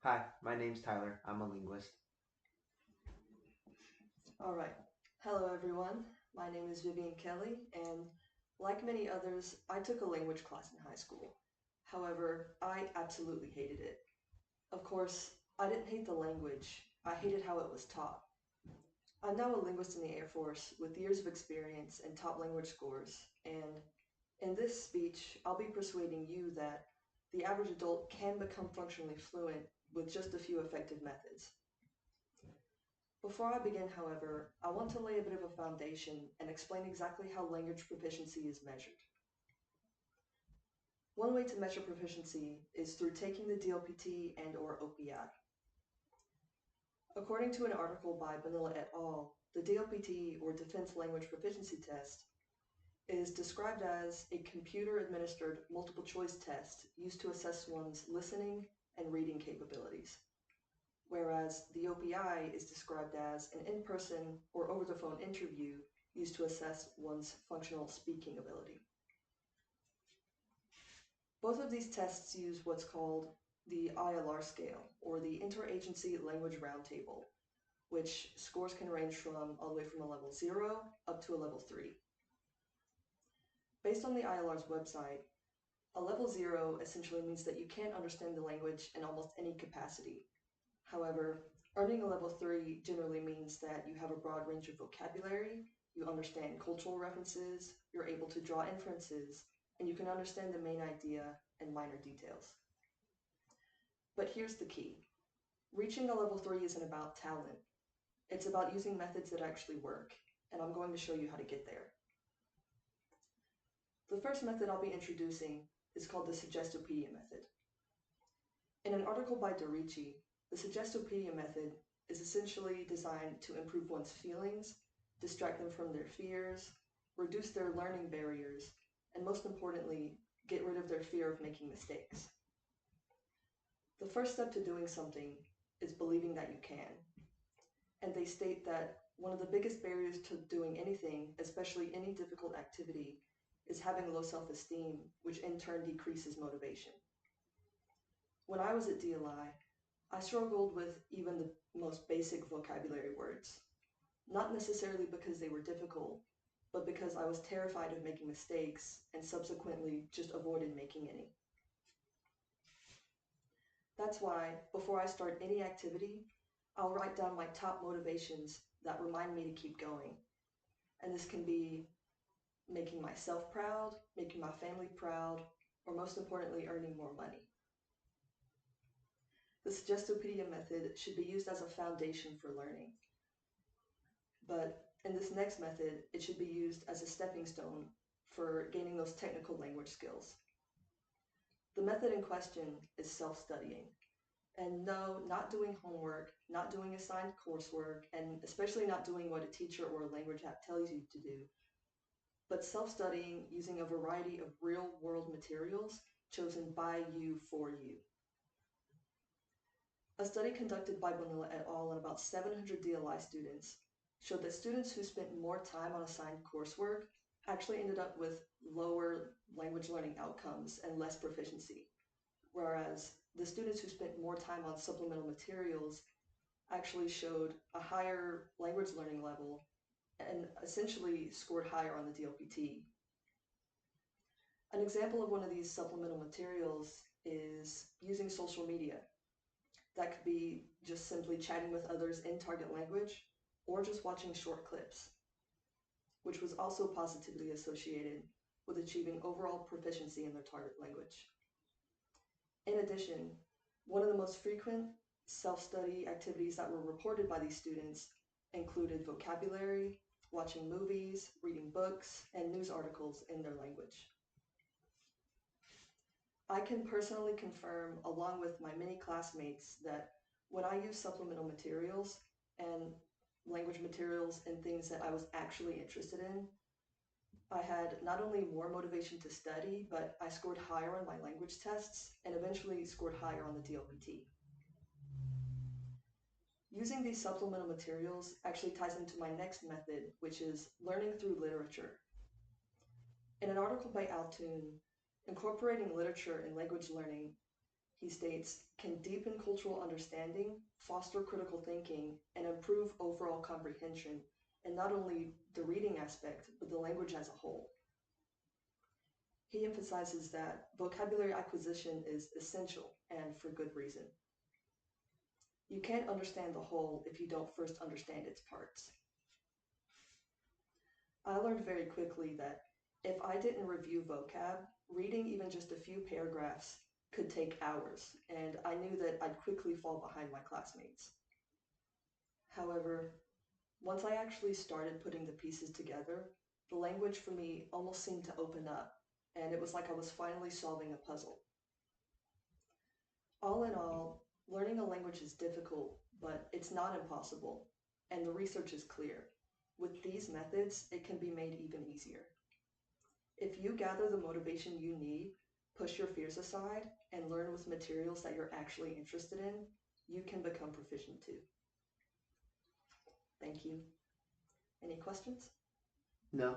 Hi, my name's Tyler. I'm a linguist. All right. Hello, everyone. My name is Vivian Kelley, and like many others, I took a language class in high school. However, I absolutely hated it. Of course, I didn't hate the language, I hated how it was taught. I'm now a linguist in the Air Force with years of experience and top language scores, and in this speech, I'll be persuading you that the average adult can become functionally fluent with just a few effective methods. Before I begin, however, I want to lay a bit of a foundation and explain exactly how language proficiency is measured. One way to measure proficiency is through taking the DLPT and/or OPI. According to an article by Vanilla et al., the DLPT, or Defense Language Proficiency Test, is described as a computer-administered multiple-choice test used to assess one's listening and reading capabilities, whereas the OPI is described as an in-person or over-the-phone interview used to assess one's functional speaking ability. Both of these tests use what's called the ILR scale, or the Interagency Language Roundtable, which scores can range from all the way from a level 0 up to a level 3. Based on the ILR's website, a level 0 essentially means that you can't understand the language in almost any capacity. However, earning a level 3 generally means that you have a broad range of vocabulary, you understand cultural references, you're able to draw inferences, and you can understand the main idea and minor details. But here's the key. Reaching a level 3 isn't about talent. It's about using methods that actually work, and I'm going to show you how to get there. The first method I'll be introducing is called the Suggestopedia method. In an article by Dorici, the Suggestopedia method is essentially designed to improve one's feelings, distract them from their fears, reduce their learning barriers, and most importantly, get rid of their fear of making mistakes. The first step to doing something is believing that you can. And they state that one of the biggest barriers to doing anything, especially any difficult activity, is having low self-esteem, which in turn decreases motivation. When I was at DLI, I struggled with even the most basic vocabulary words, not necessarily because they were difficult, but because I was terrified of making mistakes and subsequently just avoided making any. That's why, before I start any activity, I'll write down my top motivations that remind me to keep going. And this can be making myself proud, making my family proud, or most importantly, earning more money. The Suggestopedia method should be used as a foundation for learning. But in this next method, it should be used as a stepping stone for gaining those technical language skills. The method in question is self-studying. And no, not doing homework, not doing assigned coursework, and especially not doing what a teacher or a language app tells you to do, but self-studying using a variety of real-world materials chosen by you for you. A study conducted by Bonilla et al. On about 700 DLI students showed that students who spent more time on assigned coursework actually ended up with lower language learning outcomes and less proficiency, whereas the students who spent more time on supplemental materials actually showed a higher language learning level and essentially scored higher on the DLPT. An example of one of these supplemental materials is using social media. That could be just simply chatting with others in target language or just watching short clips, which was also positively associated with achieving overall proficiency in their target language. In addition, one of the most frequent self-study activities that were reported by these students included vocabulary, watching movies, reading books, and news articles in their language. I can personally confirm, along with my many classmates, that when I use supplemental materials and language materials and things that I was actually interested in, I had not only more motivation to study, but I scored higher on my language tests and eventually scored higher on the DLPT. Using these supplemental materials actually ties into my next method, which is learning through literature. In an article by Altoon, incorporating literature in language learning He states, can deepen cultural understanding, foster critical thinking, and improve overall comprehension, and not only the reading aspect, but the language as a whole. He emphasizes that vocabulary acquisition is essential and for good reason. You can't understand the whole if you don't first understand its parts. I learned very quickly that if I didn't review vocab, reading even just a few paragraphs could take hours, and I knew that I'd quickly fall behind my classmates. However, once I actually started putting the pieces together, the language for me almost seemed to open up, and it was like I was finally solving a puzzle. All in all, learning a language is difficult, but it's not impossible, and the research is clear. With these methods, it can be made even easier. If you gather the motivation you need, push your fears aside, and learn with materials that you're actually interested in, you can become proficient too. Thank you. Any questions? No.